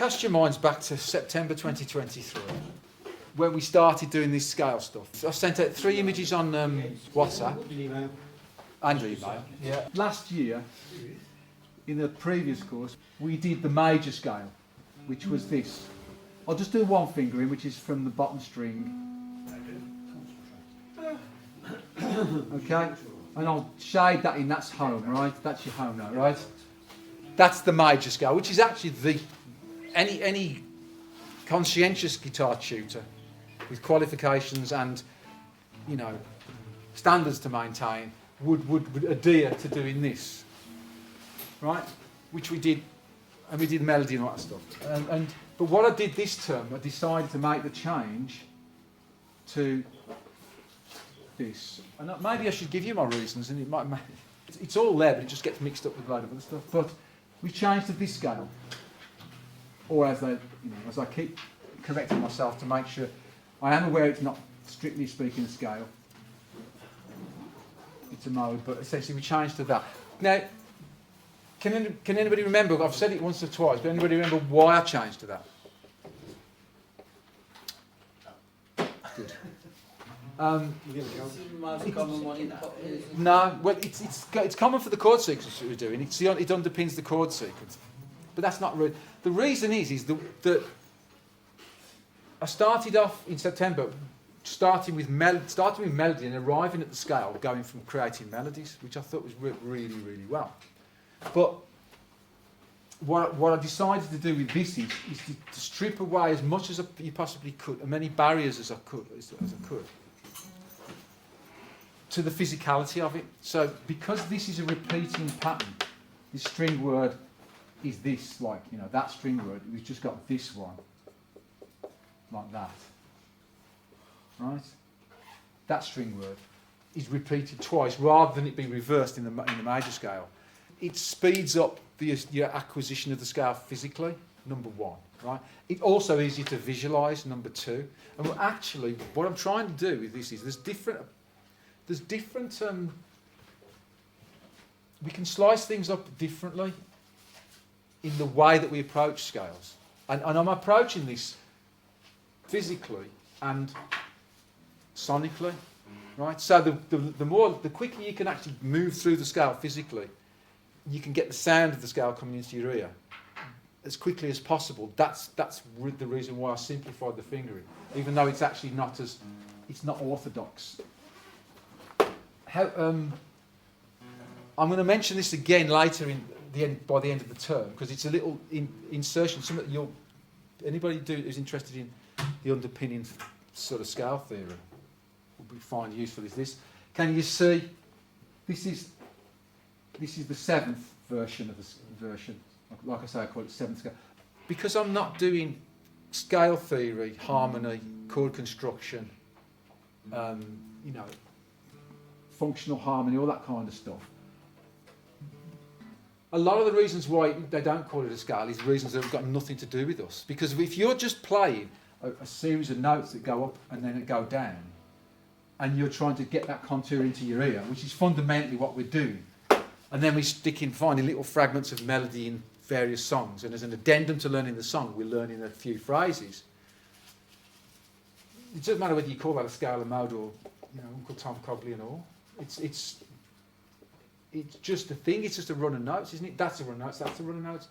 Cast your minds back to September 2023, when we started doing this scale stuff. I sent out 3 images on WhatsApp and email. Yeah. Last year, in the previous course, we did the major scale, which was this. I'll just do one fingering, which is from the bottom string. Okay? And I'll shade that in, that's home, right? That's your home note, right? That's the major scale, which is actually any conscientious guitar tutor with qualifications and, you know, standards to maintain would adhere to doing this, right? Which we did, and we did melody and all that stuff. But what I did this term, I decided to make the change to this. And maybe I should give you my reasons, and it might. It's all there, but it just gets mixed up with a load of other stuff. But we changed to this scale, or as I keep correcting myself to make sure I am aware it's not strictly speaking a scale. It's a mode, but essentially we changed to that. Now, can anybody remember? I've said it once or twice, but anybody remember why I changed to that? Good. No, well, it's common for the chord sequence that we're doing. It underpins the chord sequence, but that's not really. The reason is that I started off in September, starting with melody and arriving at the scale, going from creating melodies, which I thought was really, really well. But what I decided to do with this is to strip away as much as you possibly could, as many barriers as I could, to the physicality of it. So because this is a repeating pattern, this string word is this, like, that string word, we've just got this one, like that. Right? That string word is repeated twice rather than it be reversed in the major scale. It speeds up your acquisition of the scale physically, number one. Right? It's also easier to visualise, number two. And actually, what I'm trying to do with this is there's different. We can slice things up differently in the way that we approach scales, and I'm approaching this physically and sonically, right? So the quicker you can actually move through the scale physically, you can get the sound of the scale coming into your ear as quickly as possible. That's the reason why I simplified the fingering, even though it's actually it's not orthodox. I'm going to mention this again later by the end of the term, because it's a little insertion. Something that anybody who's interested in the underpinning sort of scale theory will find useful is this. Can you see? This is the 7th version of the version. Like I say, I call it 7th scale. Because I'm not doing scale theory, harmony, chord construction, functional harmony, all that kind of stuff. A lot of the reasons why they don't call it a scale is reasons that have got nothing to do with us. Because if you're just playing a series of notes that go up and then go down, and you're trying to get that contour into your ear, which is fundamentally what we're doing, and then we stick in finding little fragments of melody in various songs, and as an addendum to learning the song, we're learning a few phrases. It doesn't matter whether you call that a scale or mode or Uncle Tom Cobley and all. It's just a thing. It's just a run of notes, isn't it? That's a run of notes. That's a run of notes.